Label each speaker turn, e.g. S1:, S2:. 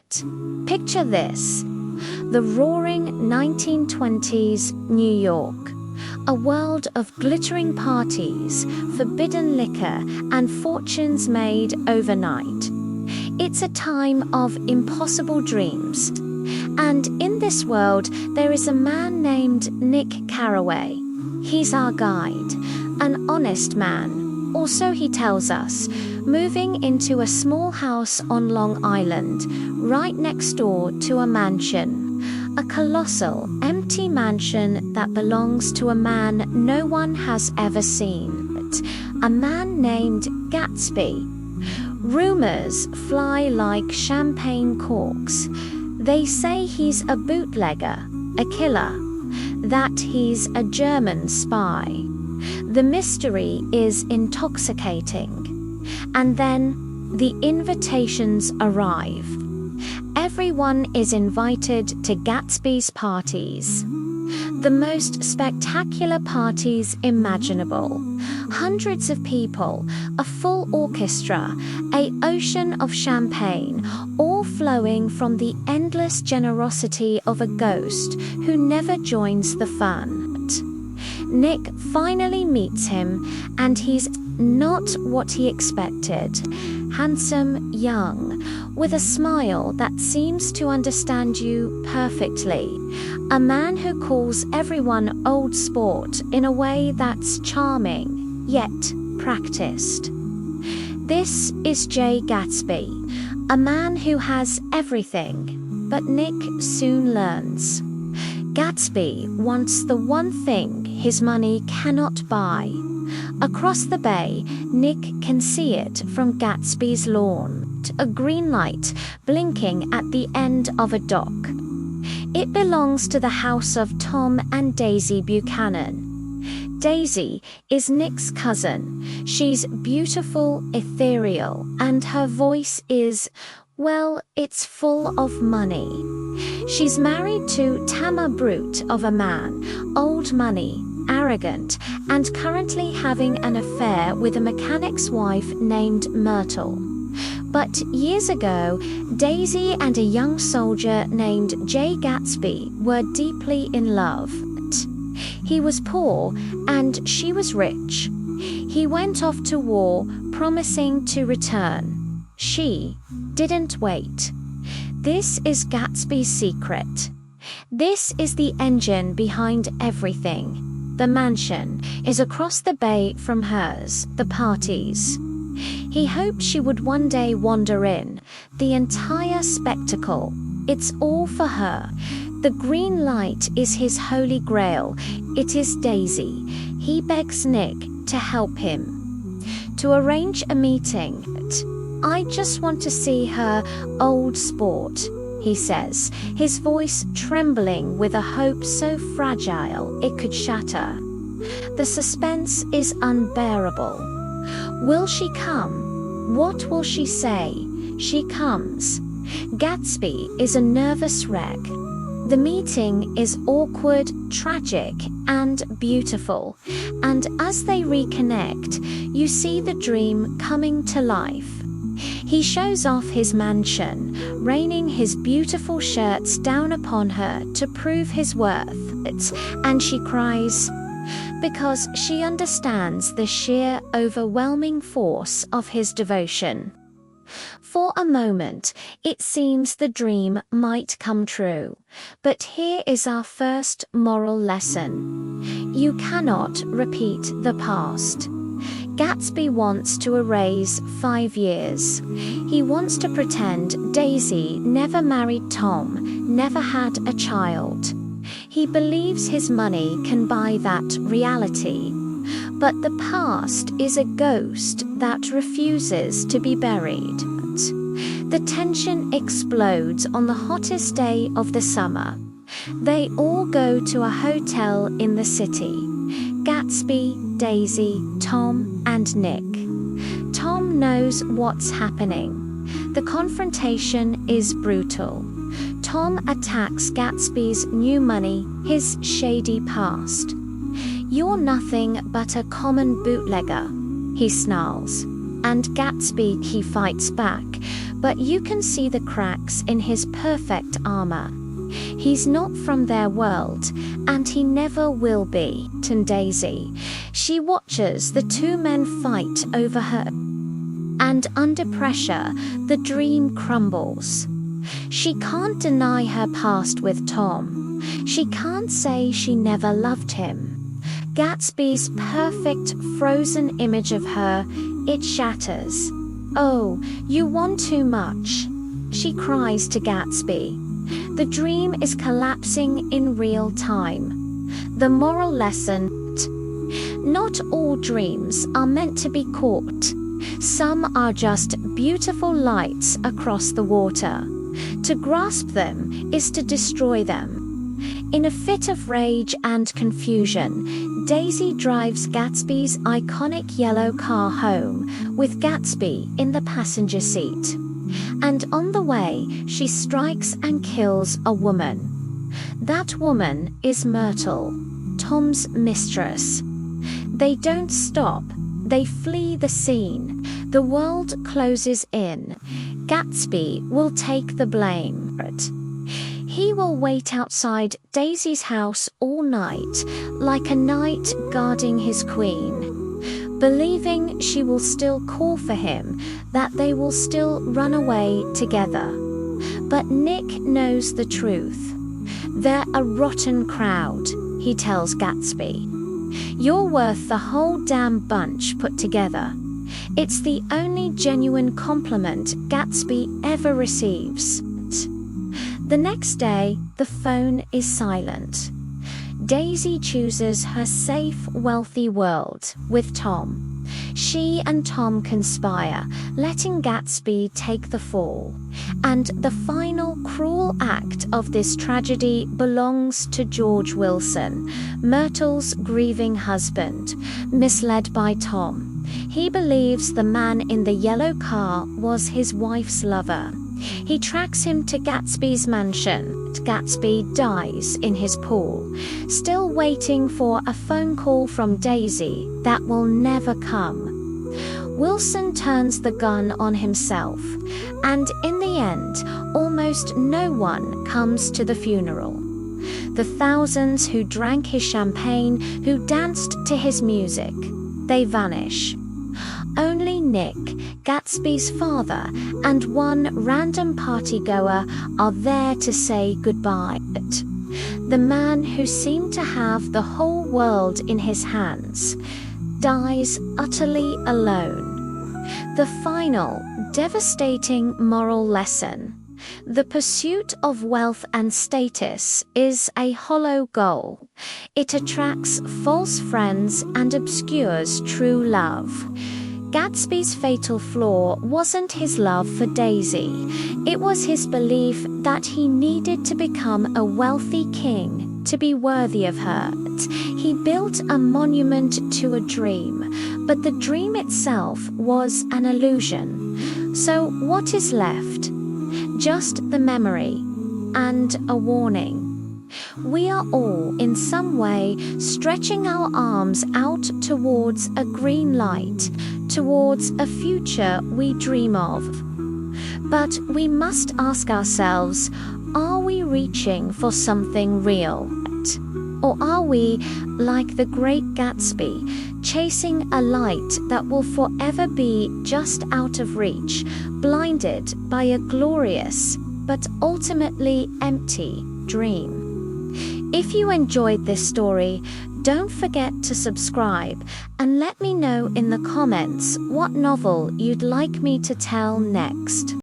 S1: it. Picture this: the roaring 1920s New York. A world of glittering parties, forbidden liquor, and fortunes made overnight. It's a time of impossible dreams. And in this world, there is a man named Nick Carraway. He's our guide, an honest man. Also, he tells us, moving into a small house on Long Island, right next door to a mansion. A colossal, empty mansion that belongs to a man no one has ever seen. A man named Gatsby. Rumors fly like champagne corks. They say he's a bootlegger, a killer, that he's a German spy. The mystery is intoxicating. And then the invitations arrive. Everyone is invited to Gatsby's parties. The most spectacular parties imaginable. Hundreds of people, a full orchestra, an ocean of champagne, all flowing from the endless generosity of a ghost who never joins the fun. Nick finally meets him, and he's not what he expected. Handsome, young, with a smile that seems to understand you perfectly. A man who calls everyone old sport in a way that's charming, yet practiced. This is Jay Gatsby, a man who has everything, but Nick soon learns. Gatsby wants the one thing his money cannot buy. Across the bay, Nick can see it from Gatsby's lawn, a green light blinking at the end of a dock. It belongs to the house of Tom and Daisy Buchanan. Daisy is Nick's cousin. She's beautiful, ethereal, and her voice is, well, it's full of money. She's married to Tama Brute of a man, old money, arrogant, and currently having an affair with a mechanic's wife named Myrtle. But years ago, Daisy and a young soldier named Jay Gatsby were deeply in love. He was poor and she was rich. He went off to war, promising to return. She didn't wait. This is Gatsby's secret. This is the engine behind everything. The mansion is across the bay from hers, the parties. He hoped she would one day wander in. The entire spectacle, it's all for her. The green light is his holy grail. It is Daisy. He begs Nick to help him. To arrange a meeting. I just want to see her old sport, he says, his voice trembling with a hope so fragile it could shatter. The suspense is unbearable. Will she come? What will she say? She comes. Gatsby is a nervous wreck. The meeting is awkward, tragic, and beautiful. And as they reconnect, you see the dream coming to life. He shows off his mansion, raining his beautiful shirts down upon her to prove his worth, and she cries because she understands the sheer, overwhelming force of his devotion. For a moment, it seems the dream might come true. But here is our first moral lesson. You cannot repeat the past. Gatsby wants to erase 5 years. He wants to pretend Daisy never married Tom, never had a child. He believes his money can buy that reality. But the past is a ghost that refuses to be buried. The tension explodes on the hottest day of the summer. They all go to a hotel in the city. Gatsby, Daisy, Tom, and Nick. Tom knows what's happening. The confrontation is brutal. Tom attacks Gatsby's new money, his shady past. You're nothing but a common bootlegger, he snarls. And Gatsby, he fights back, but you can see the cracks in his perfect armor. He's not from their world, and he never will be. To Daisy, she watches the two men fight over her, and under pressure, the dream crumbles. She can't deny her past with Tom. She can't say she never loved him. Gatsby's perfect frozen image of her, it shatters. "Oh, you want too much," she cries to Gatsby. The dream is collapsing in real time. The moral lesson: not all dreams are meant to be caught. Some are just beautiful lights across the water. To grasp them is to destroy them. In a fit of rage and confusion, Daisy drives Gatsby's iconic yellow car home, with Gatsby in the passenger seat. And on the way, she strikes and kills a woman. That woman is Myrtle, Tom's mistress. They don't stop. They flee the scene. The world closes in. Gatsby will take the blame. He will wait outside Daisy's house all night, like a knight guarding his queen, believing she will still call for him, that they will still run away together. But Nick knows the truth. "They're a rotten crowd," he tells Gatsby. "You're worth the whole damn bunch put together." It's the only genuine compliment Gatsby ever receives. The next day, the phone is silent. Daisy chooses her safe, wealthy world with Tom. She and Tom conspire, letting Gatsby take the fall. And the final cruel act of this tragedy belongs to George Wilson, Myrtle's grieving husband, misled by Tom. He believes the man in the yellow car was his wife's lover. He tracks him to Gatsby's mansion. Gatsby dies in his pool, still waiting for a phone call from Daisy that will never come. Wilson turns the gun on himself, and in the end, almost no one comes to the funeral. The thousands who drank his champagne, who danced to his music, they vanish. Only Nick, Gatsby's father, and one random partygoer are there to say goodbye. The man who seemed to have the whole world in his hands dies utterly alone. The final, devastating moral lesson: the pursuit of wealth and status is a hollow goal. It attracts false friends and obscures true love. Gatsby's fatal flaw wasn't his love for Daisy. It was his belief that he needed to become a wealthy king to be worthy of her. He built a monument to a dream, but the dream itself was an illusion. So what is left? Just the memory and a warning. We are all, in some way, stretching our arms out towards a green light, towards a future we dream of. But we must ask ourselves, are we reaching for something real? Or are we, like the Great Gatsby, chasing a light that will forever be just out of reach, blinded by a glorious, but ultimately empty, dream? If you enjoyed this story, don't forget to subscribe and let me know in the comments what novel you'd like me to tell next.